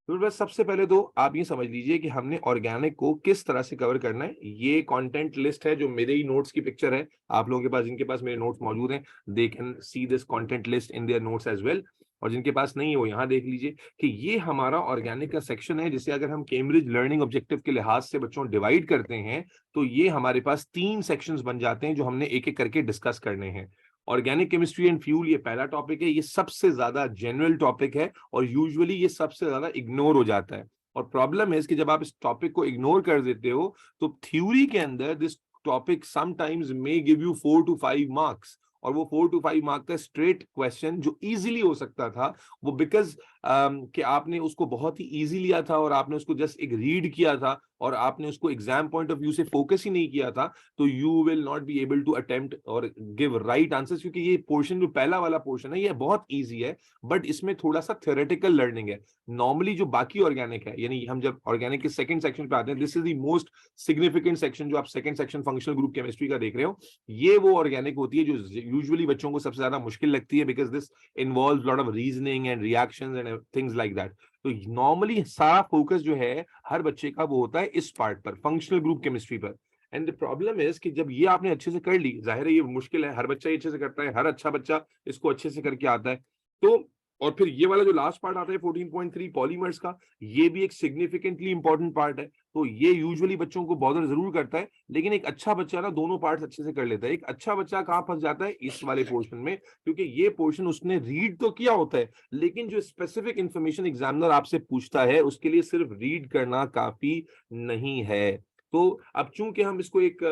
तो बस सबसे पहले तो आप ये समझ लीजिए कि हमने ऑर्गेनिक को किस तरह से कवर करना है। ये कंटेंट लिस्ट है जो मेरे ही नोट्स की पिक्चर है। आप लोगों के पास, जिनके पास मेरे नोट्स मौजूद हैं, they can see this content list in their notes as well. और जिनके पास नहीं है वो यहाँ देख लीजिए कि ये हमारा ऑर्गेनिक का सेक्शन है, जिसे अगर हम कैम्ब्रिज लर्निंग ऑब्जेक्टिव के लिहाज से बच्चों डिवाइड करते हैं तो ये हमारे पास 3 सेक्शंस बन जाते हैं जो हमने एक एक करके डिस्कस करने हैं। ऑर्गेनिक केमिस्ट्री एंड फ्यूल ये पहला टॉपिक है, ये सबसे ज्यादा जनरल टॉपिक है और यूजुअली ये सबसे ज्यादा इग्नोर हो जाता है। और प्रॉब्लम है कि जब आप इस टॉपिक को इग्नोर कर देते हो तो थ्योरी के अंदर this topic sometimes may give you 4 to 5 marks, और वो 4 to 5 मार्क का स्ट्रेट क्वेश्चन जो इजीली हो सकता था, वो बिकॉज कि आपने उसको बहुत ही इजी लिया था और आपने उसको जस्ट एक रीड किया था और आपने उसको एग्जाम पॉइंट ऑफ व्यू से फोकस ही नहीं किया था, तो you will not be able to attempt और गिव राइट आंसर्स। क्योंकि ये पोर्शन जो पहला वाला पोर्शन है ये बहुत इजी है, बट इसमें थोड़ा सा थ्योरेटिकल लर्निंग है। नॉर्मली जो बाकी ऑर्गेनिक है, यानी हम जब ऑर्गेनिक के सेकंड सेक्शन पे आते हैं, this is the most significant section जो आप second section functional group chemistry का देख रहे हो। ये वो ऑर्गेनिक होती है जो यूजुअली बच्चों को सबसे ज्यादा मुश्किल लगती है, because this involves lot of reasoning and reactions and things like that. तो नॉर्मली सारा फोकस जो है हर बच्चे का वो होता है इस पार्ट पर, फंक्शनल ग्रुप केमिस्ट्री पर। एंड द प्रॉब्लम इज कि जब ये आपने अच्छे से कर ली, जाहिर है ये मुश्किल है, हर बच्चा ये अच्छे से करता है, हर अच्छा बच्चा इसको अच्छे से करके आता है। तो और फिर ये वाला जो लास्ट पार्ट आता है 14.3 पॉलीमर्स का, ये भी एक सिग्निफिकेंटली इंपॉर्टेंट पार्ट है। तो ये यूजुअली बच्चों को बॉदर जरूर करता है, लेकिन एक अच्छा बच्चा ना दोनों पार्ट्स अच्छे से कर लेता है। एक अच्छा बच्चा कहाँ फंस जाता है, इस वाले पोर्शन में, क्योंकि ये पोर्शन उसने रीड तो किया होता है, लेकिन जो स्पेसिफिक इंफॉर्मेशन एग्जामिनर आपसे पूछता है उसके लिए सिर्फ रीड करना काफी नहीं है। तो अब चूंकि हम इसको एक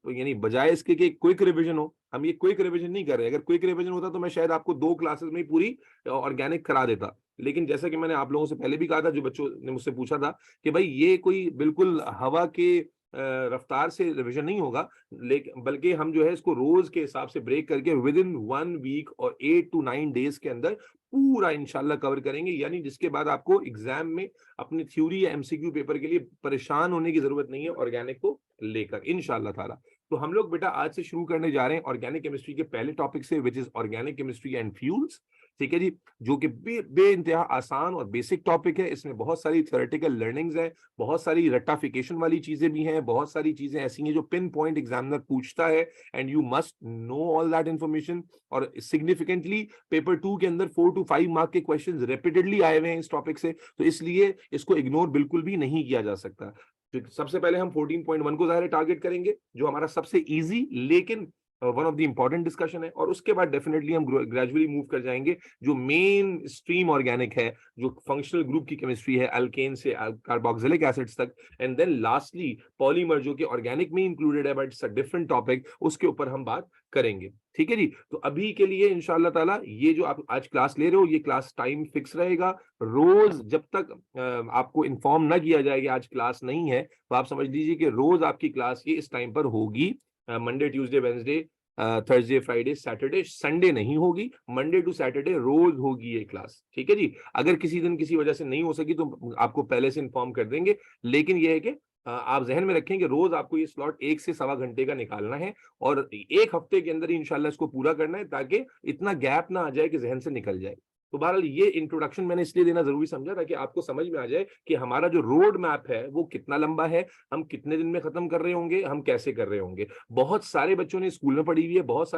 यानी बजाय इसके कि क्विक रिवीजन हो, हम ये क्विक रिवीजन नहीं कर रहे। अगर क्विक रिवीजन होता तो मैं शायद आपको 2 क्लासेस में ही पूरी ऑर्गेनिक करा देता। लेकिन जैसा कि मैंने आप लोगों से पहले भी कहा था, जो बच्चों ने मुझसे पूछा था कि भाई ये कोई बिल्कुल हवा के रफ्तार से रिवीजन नहीं होगा, लेकिन बल्कि हम जो है इसको रोज के हिसाब से ब्रेक करके विद इन 1 वीक और 8 to 9 डेज के अंदर पूरा इंशाल्लाह कवर करेंगे। यानी जिसके बाद आपको एग्जाम में अपनी थ्योरी या एमसीक्यू पेपर के लिए परेशान होने की जरूरत नहीं है ऑर्गेनिक को लेकर, इंशाल्लाह ताला। तो हम लोग बेटा आज से शुरू करने जा रहे हैं ऑर्गेनिक केमिस्ट्री के पहले टॉपिक से, which is organic chemistry and fuels. ठीक है जी, जो कि बे इंतहा आसान और बेसिक टॉपिक है। इसमें बहुत सारी थ्योरेटिकल लर्निंग्स है, बहुत सारी रट्टाफिकेशन वाली चीजें भी हैं, बहुत सारी चीजें ऐसी हैं जो पिन पॉइंट एग्जामिनर पूछता है, and you must know all that information. और सिग्निफिकेंटली पेपर 2 के अंदर 4 to 5 मार्क के क्वेश्चंस रिपीटेडली आए हुए हैं इस टॉपिक से, तो इसलिए इसको इग्नोर बिल्कुल भी नहीं किया जा सकता। तो सबसे पहले हम 14.1 को जाहिर टारगेट करेंगे, जो हमारा सबसे इजी लेकिन one of the important discussion है। और उसके बाद डेफिनेटली हम ग्रेजुअली मूव कर जाएंगे जो मेन स्ट्रीम ऑर्गेनिक है, जो फंक्शनल ग्रुप की केमिस्ट्री है, अल्केन से कार्बोक्सिलिक एसिड्स तक। एंड देन लास्टली पॉलीमर, जो कि ऑर्गेनिक में इंक्लूडेड है but it's a different topic, उसके ऊपर हम बात करेंगे। ठीक है जी। तो अभी के लिए इंशाल्लाह ताला ये जो आप आज क्लास ले रहे हो, ये क्लास टाइम फिक्स रहेगा। रोज जब तक आपको इन्फॉर्म ना किया जाए कि आज क्लास नहीं है, तो आप समझ लीजिए कि रोज आपकी क्लास ये इस टाइम पर होगी। Monday Tuesday Wednesday Thursday Friday Saturday Sunday नहीं होगी, मंडे टू सैटरडे रोज होगी ये क्लास। ठीक है जी। अगर किसी दिन किसी वजह से नहीं हो सकी तो आपको पहले से इन्फॉर्म कर देंगे, लेकिन यह है कि आप जहन में रखें कि रोज आपको ये स्लॉट 1 से 1.25 घंटे का निकालना है और एक हफ्ते के अंदर ही इंशाल्लाह इसको पूरा करना है, ताकि इतना गैप ना आ जाए कि जहन से निकल जाए। तो बहरहाल ये इंट्रोडक्शन मैंने इसलिए देना जरूरी समझा ताकि आपको समझ में आ जाए कि हमारा जो रोड मैप है वो कितना लंबा है, हम कितने दिन में खत्म कर रहे होंगे, हम कैसे कर रहे होंगे। बहुत सारे बच्चों ने स्कूल में पढ़ी हुई है, बहुत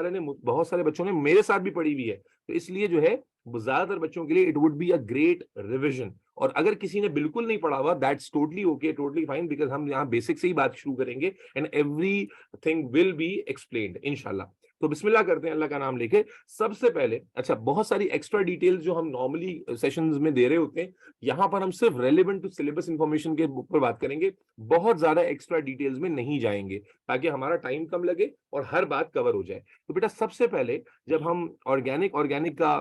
सारे बच्चों ने मेरे साथ भी पढ़ी हुई है, तो इसलिए जो है ज्यादातर बच्चों के लिए it would be a great revision. और अगर किसी ने बिल्कुल नहीं पढ़ा हुआ, that's totally okay, totally fine, because हम यहाँ बेसिक से ही बात शुरू करेंगे and every thing will be explained इंशाल्लाह। तो बिस्मिल्लाह करते हैं अल्लाह का नाम लेके। सबसे पहले अच्छा, बहुत सारी एक्स्ट्रा डिटेल्स जो हम नॉर्मली सेशंस में दे रहे होते हैं, यहां पर हम सिर्फ रेलेवेंट टू सिलेबस इंफॉर्मेशन के ऊपर बात करेंगे, बहुत ज्यादा एक्स्ट्रा डिटेल्स में नहीं जाएंगे, ताकि हमारा टाइम कम लगे और हर बात कवर हो जाए। तो बेटा सबसे पहले जब हम ऑर्गेनिक ऑर्गेनिक का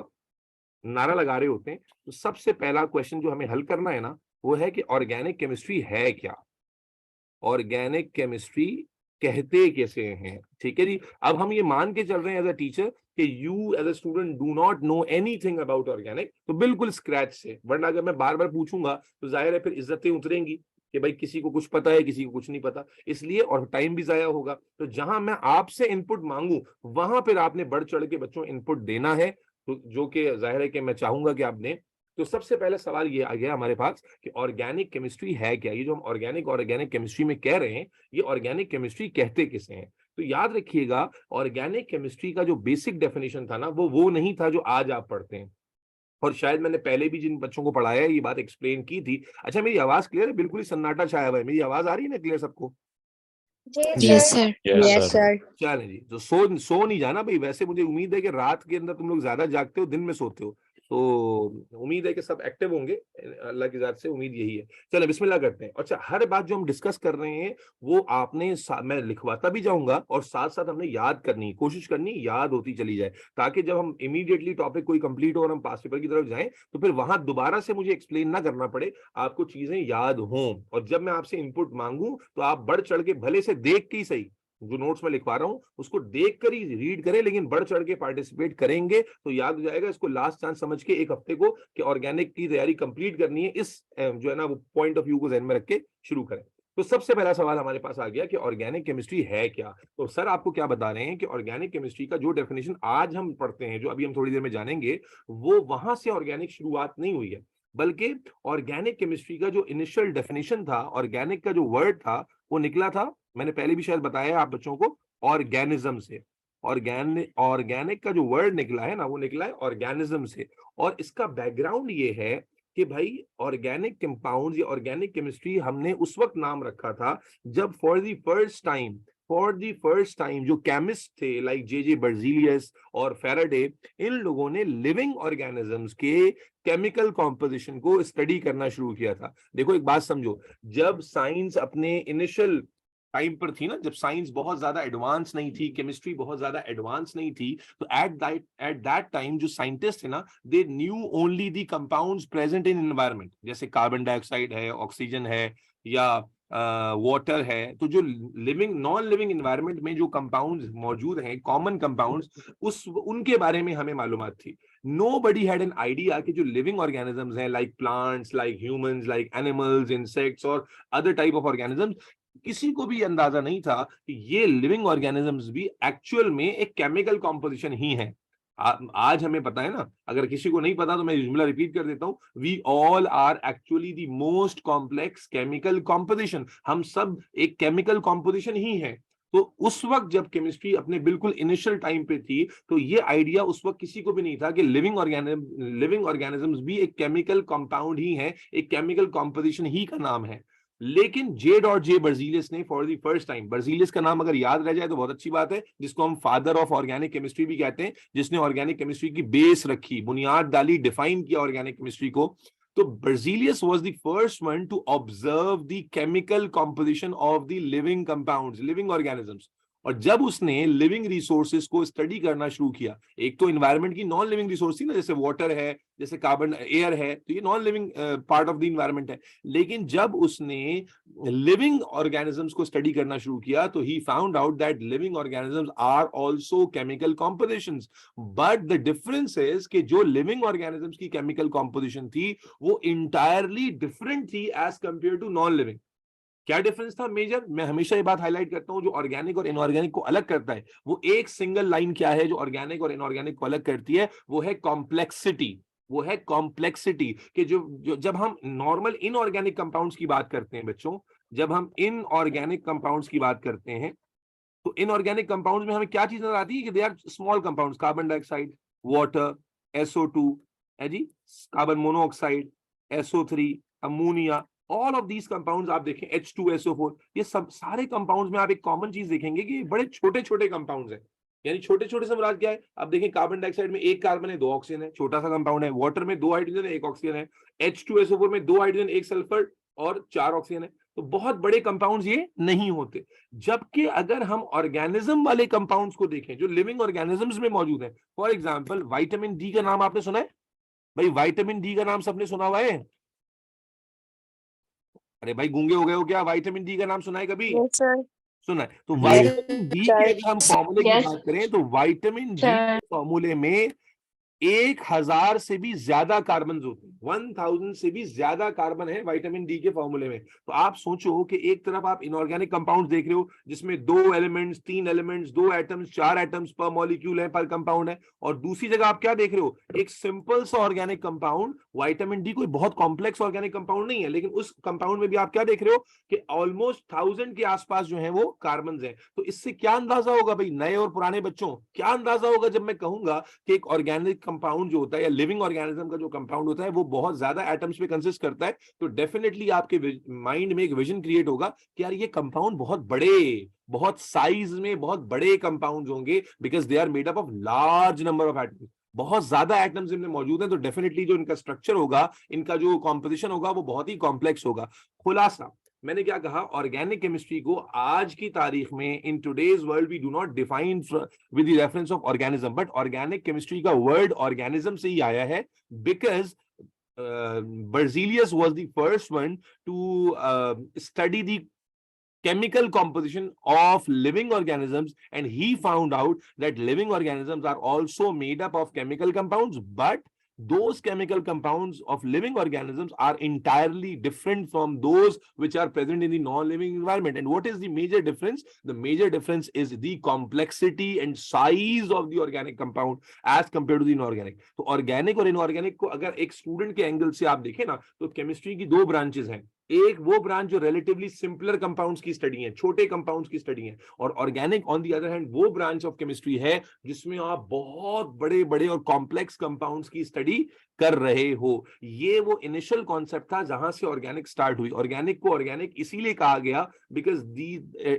नारा लगा रहे होते हैं, तो सबसे पहला क्वेश्चन जो हमें हल करना है ना, वो है कि ऑर्गेनिक केमिस्ट्री है क्या, ऑर्गेनिक केमिस्ट्री कहते कैसे हैं। ठीक है जी। अब हम ये मान के चल रहे हैं एज अ टीचर कि you as a student do not know anything about organic, तो बिल्कुल स्क्रैच से, वरना अगर मैं बार बार पूछूंगा तो जाहिर है फिर इज्जतें उतरेंगी कि भाई किसी को कुछ पता है, किसी को कुछ नहीं पता, इसलिए और टाइम भी जाया होगा। तो जहां मैं आपसे इनपुट मांगू वहां फिर आपने बढ़ चढ़ के बच्चों इनपुट देना है, तो जो कि जाहिर है कि मैं चाहूंगा कि आपने तो सबसे पहला सवाल ये आ गया हमारे पास कि ऑर्गेनिक केमिस्ट्री है क्या। ये जो हम ऑर्गेनिक केमिस्ट्री में कह रहे हैं, ये ऑर्गेनिक केमिस्ट्री कहते किसे हैं। तो याद रखिएगा, ऑर्गेनिक केमिस्ट्री का जो बेसिक डेफिनेशन था ना, वो नहीं था जो आज आप पढ़ते हैं। और शायद मैंने पहले भी जिन बच्चों को पढ़ाया है ये बात एक्सप्लेन की थी। अच्छा, मेरी आवाज क्लियर है? बिल्कुल ही सन्नाटा छाया हुआ है, मेरी आवाज आ रही है ना क्लियर सबको? Yes sir. Yes sir. चलें जी, तो सो नहीं जाना भाई। वैसे मुझे उम्मीद है कि रात के अंदर तुम लोग ज्यादा जागते हो, दिन में सोते हो, तो उम्मीद है कि सब एक्टिव होंगे, अल्लाह की जात से उम्मीद यही है। चलो बिस्मिल्लाह करते हैं। अच्छा, हर बात जो हम डिस्कस कर रहे हैं वो आपने मैं लिखवाता भी जाऊंगा और साथ साथ हमने याद करनी, कोशिश करनी याद होती चली जाए, ताकि जब हम इमीडिएटली टॉपिक कोई कंप्लीट हो और हम पास पेपर की तरफ जाएं तो फिर वहां दोबारा से मुझे एक्सप्लेन ना करना पड़े, आपको चीजें याद हों। और जब मैं आपसे इनपुट मांगू तो आप बढ़ चढ़ के, भले से देख के ही सही, जो नोट्स में लिखवा रहा हूं उसको देखकर ही रीड करें, लेकिन बढ़ चढ़ के पार्टिसिपेट करेंगे तो याद हो जाएगा। इसको लास्ट चांस समझ के एक हफ्ते को कि ऑर्गेनिक की तैयारी कंप्लीट करनी है, इस जो है ना वो पॉइंट ऑफ व्यू को ध्यान में रख के शुरू करें। तो सबसे पहला सवाल हमारे पास आ गया कि ऑर्गेनिक केमिस्ट्री है क्या। तो सर आपको क्या बता रहे हैं कि ऑर्गेनिक केमिस्ट्री का जो डेफिनेशन आज हम पढ़ते हैं, जो अभी हम थोड़ी देर में जानेंगे, वो वहां से ऑर्गेनिक शुरुआत नहीं हुई है, बल्कि ऑर्गेनिक केमिस्ट्री का जो इनिशियल डेफिनेशन था, ऑर्गेनिक का जो वर्ड था, वो निकला था, मैंने पहले भी शायद बताया आप बच्चों को, ऑर्गेनिज्म से। ऑर्गेनिक का जो वर्ड निकला है ना, वो निकला है ऑर्गेनिज्म से। और इसका बैकग्राउंड ये है कि भाई ऑर्गेनिक कंपाउंड्स या ऑर्गेनिक केमिस्ट्री हमने उस वक्त नाम रखा था जब फॉर द फर्स्ट टाइम जो केमिस्ट थे लाइक जे बर्जीलियस और फेराडे, इन लोगों ने लिविंग ऑर्गेनिजम्स के केमिकल कॉम्पोजिशन को स्टडी करना शुरू किया था। देखो एक बात समझो, जब साइंस अपने इनिशियल टाइम पर थी ना, जब साइंस बहुत ज्यादा एडवांस नहीं थी, केमिस्ट्री बहुत ज्यादा एडवांस नहीं थी, तो एट दैट टाइम जो साइंटिस्ट थे ना, they knew only the compounds present in environment, जैसे कार्बन डाइऑक्साइड है, ऑक्सीजन है, या वाटर है। तो जो लिविंग नॉन लिविंग एनवायरनमेंट में जो कंपाउंड्स मौजूद हैं, कॉमन कंपाउंड्स, उनके बारे में हमें मालूमात थी। Nobody had an idea कि जो लिविंग ऑर्गेनिजम्स हैं, like plants, like humans, like animals, insects और अदर टाइप ऑफ ऑर्गेनिजम्स, किसी को भी अंदाजा नहीं था कि ये लिविंग ऑर्गेनिजम्स भी एक्चुअल में एक केमिकल कॉम्पोजिशन ही है। आज हमें पता है ना, अगर किसी को नहीं पता तो मैं जुमला रिपीट कर देता हूं, we all are actually the most complex chemical composition. हम सब एक केमिकल कॉम्पोजिशन ही है। तो उस वक्त जब केमिस्ट्री अपने बिल्कुल इनिशियल टाइम पे थी, तो ये आइडिया उस वक्त किसी को भी नहीं था कि लिविंग ऑर्गेनिजम्स भी एक केमिकल कंपाउंड ही है, एक केमिकल कॉम्पोजिशन ही का नाम है। लेकिन जे बर्जीलियस ने for the first time, Berzelius का नाम अगर याद रह जाए तो बहुत अच्छी बात है, जिसको हम फादर ऑफ ऑर्गेनिक केमिस्ट्री भी कहते हैं, जिसने ऑर्गेनिक केमिस्ट्री की बेस रखी, बुनियाद डाली, डिफाइन किया ऑर्गेनिक केमिस्ट्री को। तो Berzelius was the first one to observe the chemical composition of the living compounds, living organisms. और जब उसने लिविंग रिसोर्सेज को स्टडी करना शुरू किया, एक तो इन्वायरमेंट की नॉन लिविंग रिसोर्स थी ना, जैसे वाटर है, जैसे कार्बन एयर है, तो ये non living part of the environment है। लेकिन जब उसने लिविंग ऑर्गेनिजम्स को स्टडी करना शुरू किया तो he found out that living organisms are also chemical compositions. But the difference is कि जो लिविंग ऑर्गेनिजम्स की केमिकल कॉम्पोजिशन थी वो इंटायरली डिफरेंट थी as compared to non living. क्या डिफरेंस था मेजर? मैं हमेशा ये बात हाईलाइट करता हूं, जो ऑर्गेनिक और इनऑर्गेनिक को अलग करता है वो एक सिंगल लाइन क्या है जो ऑर्गेनिक और इनऑर्गेनिक को अलग करती है, वो है कॉम्प्लेक्सिटी। वो है कॉम्प्लेक्सिटी कि जब हम नॉर्मल इनऑर्गेनिक कंपाउंड्स की बात करते हैं बच्चों, जब हम इनऑर्गेनिक कंपाउंड्स की बात करते हैं तो इनऑर्गेनिक कंपाउंड्स में हमें क्या चीज नजर आती है कि they are small compounds, carbon dioxide, water, SO2 है जी, carbon monoxide, SO3, ammonia, all of these compounds आप देखें, H2SO4, ये सब सारे कंपाउंड्स में आप एक कॉमन चीज देखेंगे कि बड़े छोटे छोटे कंपाउंड्स हैं। यानी छोटे छोटे से मुराद क्या है? आप देखें कार्बन डाइऑक्साइड में एक कार्बन है, 2 ऑक्सीजन है, छोटा सा कंपाउंड है। वाटर में 2 हाइड्रोजन है, 1 ऑक्सीजन है। H2SO4 में 2 हाइड्रोजन, 1 सल्फर और 4 ऑक्सीजन है। तो बहुत बड़े कंपाउंड्स ये नहीं होते। जबकि अगर हम ऑर्गेनिज्म वाले कंपाउंड्स को देखें जो लिविंग ऑर्गेनिजम्स में मौजूद है, फॉर एग्जांपल विटामिन डी का नाम आपने सुना है? भाई विटामिन डी का नाम सबने सुना हुआ है? अरे भाई गूंगे हो गए हो क्या? विटामिन डी का नाम सुना है कभी? Yes sir. सुना है? तो विटामिन डी के अगर हम फॉर्मूले की Yes. बात करें तो विटामिन डी के फॉर्मूले में 1000 से भी ज्यादा कार्बन होते हैं, 1000 से भी ज्यादा कार्बन है विटामिन डी के फॉर्मूले में। तो आप सोचो कि एक तरफ आप इनऑर्गेनिक कंपाउंड देख रहे हो जिसमें 2 एलिमेंट्स, 3 एलिमेंट्स, 2 एटम्स, 4 एटम्स पर मॉलिक्यूल है, पर कंपाउंड है, और दूसरी जगह आप क्या देख रहे हो, एक सिंपल सा ऑर्गेनिक कंपाउंड। विटामिन डी कोई बहुत कॉम्प्लेक्स ऑर्गेनिक कंपाउंड नहीं है, लेकिन उस कंपाउंड में भी आप क्या देख रहे हो कि ऑलमोस्ट 1000 के आसपास जो है वो कार्बन है। तो इससे क्या अंदाजा होगा भाई, नए और पुराने बच्चों, क्या अंदाजा होगा जब मैं कहूंगा कि एक ऑर्गेनिक कंपाउंड जो होता है या लिविंग ऑर्गेनिज्म का जो कंपाउंड होता है वो बहुत ज्यादा एटम्स पे कंसिस्ट करता है। तो डेफिनेटली आपके माइंड में एक विजन क्रिएट होगा कि यार ये कंपाउंड बहुत बड़े, बहुत साइज में बहुत बड़े कंपाउंड्स होंगे, because they are made up of large number of atoms. बहुत ज्यादा एटम्स इनमें मौजूद हैं, तो डेफिनेटली जो इनका स्ट्रक्चर होगा, इनका जो कॉम्पोजिशन होगा वो बहुत ही कॉम्प्लेक्स होगा। खुलासा, मैंने क्या कहा, ऑर्गेनिक केमिस्ट्री को आज की तारीख में in today's world we do not define with the reference of organism, but organic chemistry का वर्ड ऑर्गेनिज्म से ही आया है, because Berzelius was the first one to study the chemical composition of living organisms, and he found out that living organisms are also made up of chemical compounds, but those chemical compounds of living organisms are entirely different from those which are present in the non-living environment. And what is the major difference? The major difference is the complexity and size of the organic compound as compared to the inorganic. तो organic और inorganic को अगर एक student के angle से आप देखें ना, तो केमिस्ट्री की 2 ब्रांचेस हैं। एक वो ब्रांच जो रिलेटिवली सिंपलर कंपाउंड्स की स्टडी है, छोटे कंपाउंड्स की स्टडी है, और organic on the other hand वो ब्रांच ऑफ केमिस्ट्री है जिसमें आप बहुत बड़े बड़े और कॉम्प्लेक्स कंपाउंड्स की स्टडी कर रहे हो। ये वो इनिशियल कॉन्सेप्ट था जहां से ऑर्गेनिक स्टार्ट हुई। ऑर्गेनिक को ऑर्गेनिक इसीलिए कहा गया because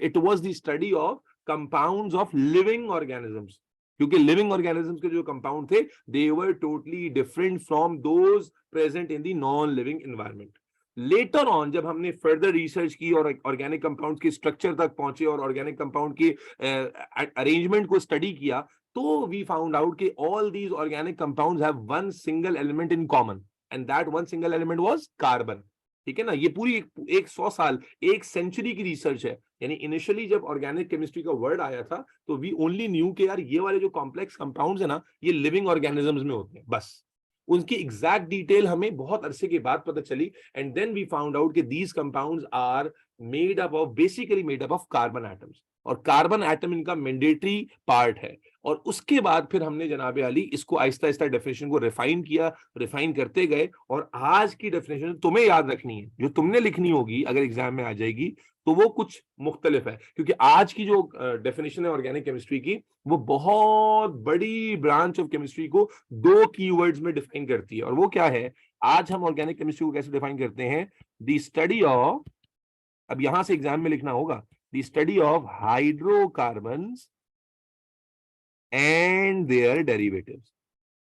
it was the study of compounds of living organisms, क्योंकि लिविंग ऑर्गेनिजम्स के जो कंपाउंड थे they were totally different from those present in the non living environment. Later on जब हमने फर्दर रिसर्च की और ऑर्गेनिक कंपाउंड के structure तक पहुंचे और ऑर्गेनिक कंपाउंड के अरेंजमेंट को स्टडी किया, तो वी फाउंड आउट कि all these organic compounds have one single element in common, and that one single element was carbon. ठीक है ना, ये पूरी एक 100 साल, एक सेंचुरी की रिसर्च है। यानी इनिशियली जब ऑर्गेनिक केमिस्ट्री का वर्ड आया था तो वी ओनली न्यू कि यार ये वाले जो कॉम्प्लेक्स कंपाउंड्स है ना, ये लिविंग ऑर्गेनिजम्स में होते हैं, बस उनकी एग्जैक्ट डिटेल हमें बहुत अरसे के बाद पता चली। And then we found out कि these compounds are made up of, basically made up of carbon atoms, और कार्बन एटम इनका मैंडेटरी पार्ट है। और उसके बाद फिर हमने जनाबे अली इसको आहिस्ता आहिस्ता डेफिनेशन को रिफाइन किया, रिफाइन करते गए, और आज की डेफिनेशन तुम्हें याद रखनी है, जो तुमने लिखनी होगी अगर एग्जाम में आ जाएगी, तो वो कुछ मुख्तलिफ है, क्योंकि आज की जो डेफिनेशन है ऑर्गेनिक केमिस्ट्री की, वो बहुत बड़ी ब्रांच ऑफ केमिस्ट्री को 2 कीवर्ड्स में डिफाइन करती है। और वो क्या है, आज हम ऑर्गेनिक केमिस्ट्री को कैसे डिफाइन करते हैं, द स्टडी ऑफ, अब यहां से एग्जाम में लिखना होगा, the study of hydrocarbons and their derivatives.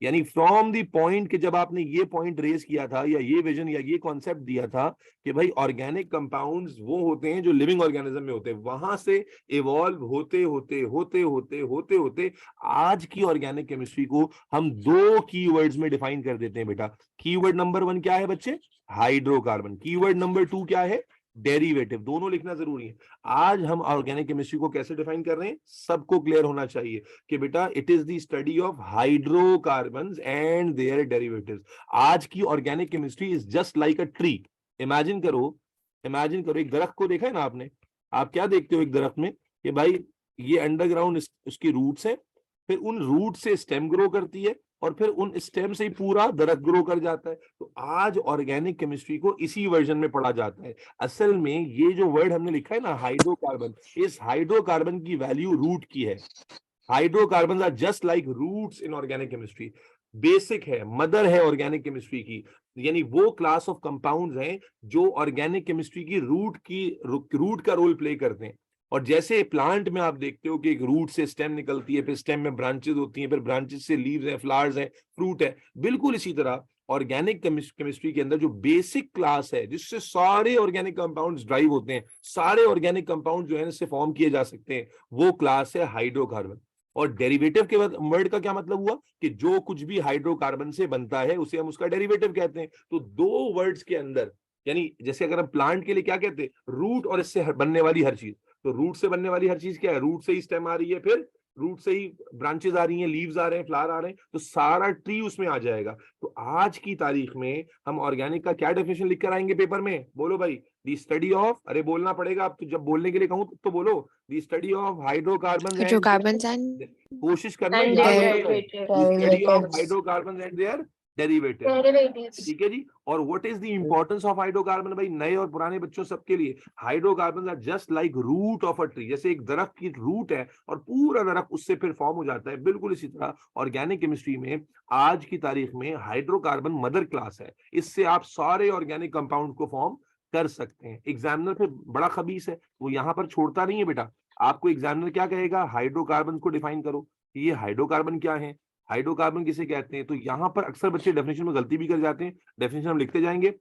यानी फ्रॉम द पॉइंट कि जब आपने ये पॉइंट रेज किया था या ये विजन या ये कॉन्सेप्ट दिया था कि भाई ऑर्गेनिक कंपाउंड्स वो होते हैं जो लिविंग ऑर्गेनिज्म में होते हैं, वहां से इवॉल्व होते होते होते होते होते होते आज की ऑर्गेनिक केमिस्ट्री को हम 2 कीवर्ड्स में डिफाइन कर देते हैं बेटा। कीवर्ड नंबर 1 क्या है बच्चे, हाइड्रोकार्बन। कीवर्ड नंबर 2 क्या है, डेरिवेटिव। दोनों लिखना जरूरी है। आज हम ऑर्गेनिक केमिस्ट्री को कैसे डिफाइन कर रहे हैं, सबको क्लियर होना चाहिए कि बेटा it is the study of hydrocarbons and their derivatives. आज की organic chemistry is just like a tree. Imagine करो एक दरख्त को देखा है ना आपने, आप क्या देखते हो एक दरख्त में कि भाई ये अंडरग्राउंड उसकी रूट्स है, फिर उन रूट से स्टेम ग्रो करती है, और फिर उन स्टेम से ही पूरा दरख्त ग्रो कर जाता है। तो आज ऑर्गेनिक केमिस्ट्री को इसी वर्जन में पढ़ा जाता है। असल में ये जो वर्ड हमने लिखा है ना हाइड्रोकार्बन, इस हाइड्रोकार्बन की वैल्यू रूट की है। Hydrocarbon are just like roots in organic chemistry, basic है, मदर है ऑर्गेनिक केमिस्ट्री की। यानी वो क्लास ऑफ कंपाउंड्स हैं जो ऑर्गेनिक केमिस्ट्री की रूट का रोल प्ले करते हैं। और जैसे प्लांट में आप देखते हो कि एक रूट से स्टेम निकलती है, फिर स्टेम में ब्रांचेस होती हैं, फिर ब्रांचेस से लीव्स हैं, फ्लावर्स हैं, फ्रूट है, बिल्कुल इसी तरह ऑर्गेनिक केमिस्ट्री के अंदर जो बेसिक क्लास है जिससे सारे ऑर्गेनिक कंपाउंड्स ड्राइव होते हैं, सारे ऑर्गेनिक कंपाउंड जो है इससे फॉर्म किए जा सकते हैं, वो क्लास है हाइड्रोकार्बन। और डेरिवेटिव के वर्ड का क्या मतलब हुआ कि जो कुछ भी हाइड्रोकार्बन से बनता है उसे हम उसका डेरिवेटिव कहते हैं। तो 2 वर्ड्स के अंदर, यानी जैसे अगर हम प्लांट के लिए क्या कहते हैं, रूट और इससे बनने वाली हर चीज, तो रूट से बनने वाली हर चीज क्या है, रूट से ही स्टेम आ रही है, फिर रूट से ही ब्रांचेस आ रही हैं, लीव्स आ रहे हैं, फ्लावर आ रहे हैं, तो सारा ट्री उसमें आ जाएगा। तो आज की तारीख में हम ऑर्गेनिक का क्या डेफिनेशन लिख कर आएंगे पेपर में, बोलो भाई, दी स्टडी ऑफ, अरे बोलना पड़ेगा अब तो, जब बोलने के लिए कहूँ तो बोलो, the study of hydrocarbon and, Hydrocarbons and कोशिश करना And याद their हो जाए, the study of hydrocarbon and their derivatives. ठीक है जी। और what is the importance of hydrocarbon, भाई नए और पुराने बच्चों सबके लिए, hydrocarbon are just like root of a tree, जैसे एक दरख्त की रूट है और पूरा दरख्त उससे फिर फॉर्म हो जाता है, बिल्कुल इसी तरह ऑर्गेनिक केमिस्ट्री में आज की तारीख में हाइड्रोकार्बन मदर क्लास है। इससे आप सारे ऑर्गेनिक कंपाउंड को फॉर्म कर सकते हैं। एग्जामिनर फिर बड़ा खबीस है, वो यहां पर छोड़ता नहीं है बेटा। आपको एग्जामिनर क्या कहेगा, हाइड्रोकार्बन को डिफाइन करो, ये हाइड्रोकार्बन क्या है, हाइड्रोकार्बन किसे कहते हैं। तो यहां पर अक्सर बच्चे डेफिनेशन में गलती भी कर जाते हैं। डेफिनेशन हम लिखते जाएंगे,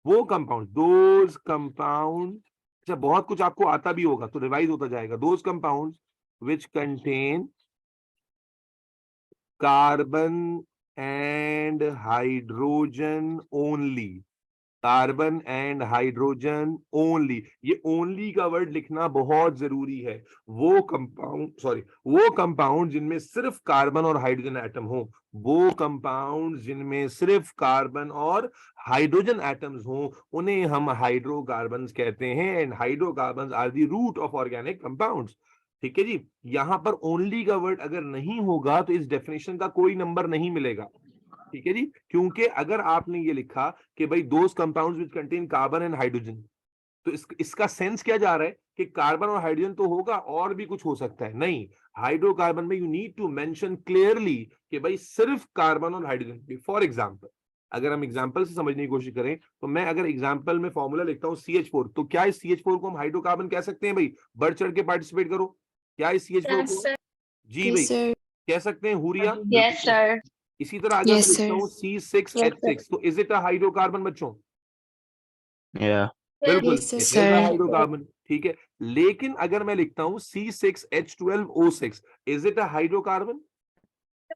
वो कंपाउंड, दोज कंपाउंड, अच्छा बहुत कुछ आपको आता भी होगा तो रिवाइज होता जाएगा, those compound which contain carbon and hydrogen only, carbon and hydrogen only, ये ओनली का वर्ड लिखना बहुत जरूरी है। वो कंपाउंड जिनमें सिर्फ कार्बन और हाइड्रोजन एटम हो, वो कंपाउंड जिनमें सिर्फ कार्बन और हाइड्रोजन एटम्स हो, उन्हें हम हाइड्रोकार्बन्स कहते हैं। And hydrocarbons are the root of organic compounds. ठीक है जी। यहां पर ओनली का वर्ड अगर नहीं होगा तो इस डेफिनेशन का कोई नंबर नहीं मिलेगा। ठीक है जी। क्योंकि अगर आपने ये लिखा कि भाई those compounds which contain carbon and hydrogen, तो इसका सेंस क्या जा रहा है कि कार्बन और हाइड्रोजन तो होगा और भी कुछ हो सकता है, नहीं। हाइड्रोकार्बन में you need to mention clearly कि भाई सिर्फ कार्बन और हाइड्रोजन। फॉर एग्जांपल, अगर हम एग्जांपल से समझने की कोशिश करें, तो मैं अगर एग्जांपल में फॉर्मूला लिखता हूं CH4, तो क्या इस CH4 को हम हाइड्रोकार्बन कह सकते हैं भाई? बढ़ चढ़ के पार्टिसिपेट करो, क्या इस CH4 को? जी भाई Yes, sir. कह सकते हैं, हुरिया? Yes, sir. इसी तरह अगर मैं Yes, लिखता sir. हूँ C6H6, तो इज इट अ हाइड्रोकार्बन बच्चों? Yeah. बिल्कुल, Yes, it is sir. A hydrocarbon. ठीक है, लेकिन अगर मैं लिखता हूँ C6H12O6, is it a hydrocarbon?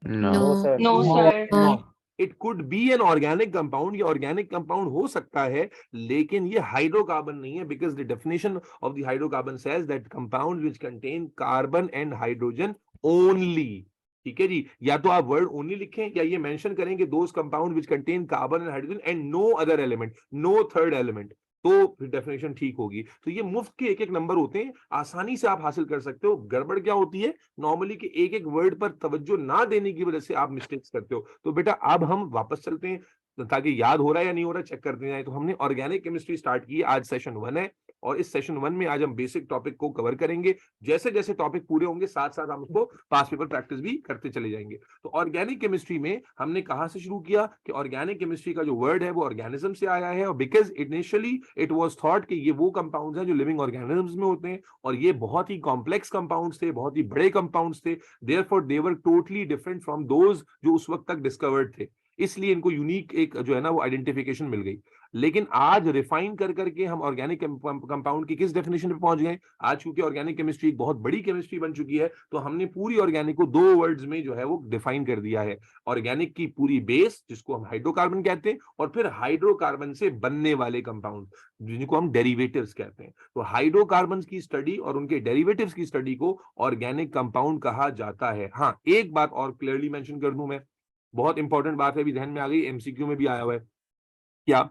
No. No. sir. No, sir. Not. It could be an organic compound, ये ऑर्गेनिक कंपाउंड हो सकता है, लेकिन ये हाइड्रोकार्बन नहीं है, because the definition of the hydrocarbon says that compound which contain carbon and hydrogen only. ठीक है जी। या तो आप वर्ड ओनली लिखें या ये मेंशन करें कि those compound which contain carbon and hydrogen and no other element, no third element, तो फिर डेफिनेशन ठीक होगी। तो ये मुफ्त के एक एक नंबर होते हैं, आसानी से आप हासिल कर सकते हो। गड़बड़ क्या होती है नॉर्मली कि एक एक वर्ड पर तवज्जो ना देने की वजह से आप मिस्टेक्स करते हो। तो बेटा अब हम वापस चलते हैं ताकि याद हो रहा है या नहीं हो रहा है चेक करते जाए। तो हमने ऑर्गेनिक केमिस्ट्री स्टार्ट की, आज सेशन 1 है, और इस सेशन 1 में आज हम बेसिक टॉपिक को कवर करेंगे। जैसे जैसे टॉपिक पूरे होंगे साथ साथ हम उसको पास पेपर प्रैक्टिस भी करते चले जाएंगे। तो ऑर्गेनिक केमिस्ट्री में हमने कहां से शुरू किया कि ऑर्गेनिक केमिस्ट्री का जो वर्ड है वो ऑर्गेनिज्म से आया है, और because initially it was thought कि ये वो कंपाउंड्स हैं जो लिविंग ऑर्गेनिजम्स में होते हैं, और ये बहुत ही कॉम्प्लेक्स कंपाउंड्स थे, बहुत ही बड़े कंपाउंड्स थे, therefore they were totally different from those जो उस वक्त तक डिस्कवर्ड थे, इसलिए इनको यूनिक एक जो है ना वो आइडेंटिफिकेशन मिल गई। लेकिन आज रिफाइन कर करके हम ऑर्गेनिक कंपाउंड की किस डेफिनेशन पे पहुंच गए? आज क्योंकि ऑर्गेनिक केमिस्ट्री एक बहुत बड़ी केमिस्ट्री बन चुकी है, तो हमने पूरी ऑर्गेनिक को 2 वर्ड्स में जो है वो डिफाइन कर दिया है। ऑर्गेनिक की पूरी बेस जिसको हम हाइड्रोकार्बन कहते हैं, और फिर हाइड्रोकार्बन से बनने वाले कंपाउंड जिनको हम डेरिवेटिव्स कहते हैं। तो हाइड्रोकार्बन की स्टडी और उनके डेरिवेटिव्स की स्टडी को ऑर्गेनिक कंपाउंड कहा जाता है। हाँ, एक बात और क्लियरली मेंशन कर दूं मैं, बहुत इंपॉर्टेंट बात है, अभी ध्यान में आ गई, एमसीक्यू में भी आया हुआ है। क्या?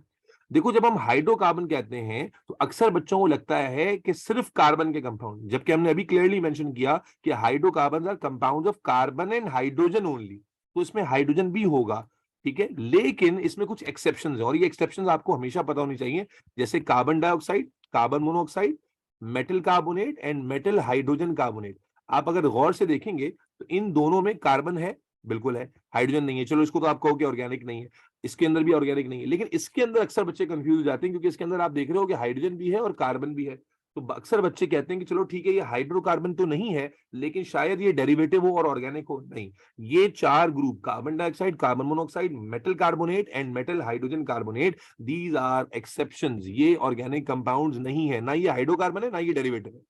देखो, जब हम हाइड्रोकार्बन कहते हैं तो अक्सर बच्चों को लगता है कि सिर्फ कार्बन के कंपाउंड, जबकि हमने अभी क्लियरली मेंशन किया कि hydrocarbon are compounds of carbon and hydrogen only, तो इसमें हाइड्रोजन भी होगा। ठीक है, लेकिन इसमें कुछ एक्सेप्शंस है, और ये एक्सेप्शंस आपको हमेशा पता होनी चाहिए, जैसे carbon dioxide, carbon monoxide, metal carbonate and metal hydrogen carbonate. आप अगर गौर से देखेंगे तो इन दोनों में कार्बन है, बिल्कुल है, हाइड्रोजन नहीं है, चलो इसको तो आप कहो कि ऑर्गेनिक नहीं है, इसके अंदर भी ऑर्गेनिक नहीं है, लेकिन इसके अंदर अक्सर बच्चे कंफ्यूज हो जाते हैं, क्योंकि इसके अंदर आप देख रहे हो कि हाइड्रोजन भी है और कार्बन भी है। तो अक्सर बच्चे कहते हैं कि चलो ठीक है, ये हाइड्रोकार्बन तो नहीं है, लेकिन शायद ये डेरिवेटिव हो और ऑर्गेनिक हो। नहीं, ये 4 group, carbon dioxide, carbon monoxide, metal carbonate and metal hydrogen carbonate, these are exceptions. ये ऑर्गेनिक कंपाउंड्स नहीं है, ना ये हाइड्रोकार्बन है, ना ये डेरिवेटिव है,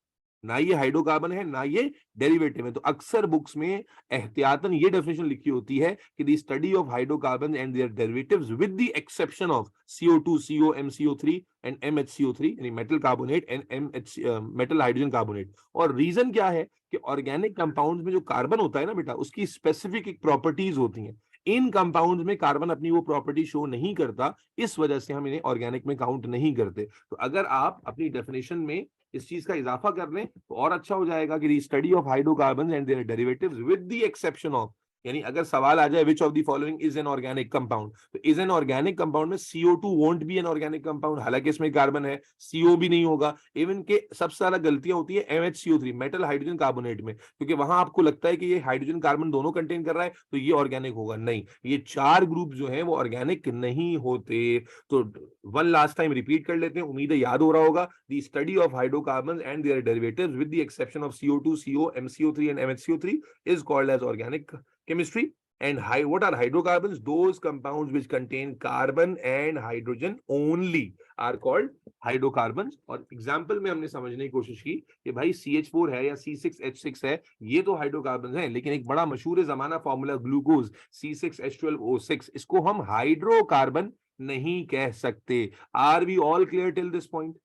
ना ये हाइड्रोकार्बन है, ना ये डेरिवेटिव है। तो अक्सर बुक्स में एहतियातन ये डेफिनेशन लिखी होती है कि the study of hydrocarbon and their derivatives with the exception of CO2, CO, MCO3 and MHCO3, यानी metal carbonate and metal hydrogen carbonate. और रीजन क्या है कि ऑर्गेनिक कंपाउंड्स में जो कार्बन होता है ना बेटा, उसकी स्पेसिफिक एक प्रॉपर्टीज होती हैं। इन कंपाउंड्स में कार्बन अपनी वो प्रॉपर्टी शो नहीं करता, इस वजह से हम इन्हें ऑर्गेनिक में काउंट नहीं करते। तो अगर आप अपनी डेफिनेशन में इस चीज का इजाफा कर लें तो और अच्छा हो जाएगा कि study of hydrocarbon and their derivatives with the exception of, यानी अगर सवाल आ जाए which of the following is an organic compound, तो इज एन ऑर्गेनिक कंपाउंड में CO2 won't be an organic compound, हालांकि इसमें कार्बन है, CO भी नहीं होगा। इवन के सबसे ज्यादा गलतियां होती है MHCO3 मेटल हाइड्रोजन कार्बोनेट में, क्योंकि वहां आपको लगता है कि ये हाइड्रोजन कार्बन दोनों कंटेन कर रहा है तो ये ऑर्गेनिक होगा, नहीं, ये 4 ग्रुप जो है वो ऑर्गेनिक नहीं होते। तो वन लास्ट टाइम रिपीट कर लेते हैं, उम्मीद है याद हो रहा होगा। The study of hydrocarbon and their derivatives with the exception of CO2, CO, MCO3 and MHCO3 is called as organic chemistry. And what are hydrocarbons? Those compounds which contain carbon and hydrogen only are called hydrocarbons. और example में हमने समझने की कोशिश की कि भाई CH4 है या C6H6 है, ये तो हाइड्रोकार्बन है, लेकिन एक बड़ा मशहूर जमाना फॉर्मूला ग्लूकोज C6H12O6, इसको हम हाइड्रोकार्बन नहीं कह सकते। Are we all clear till this point?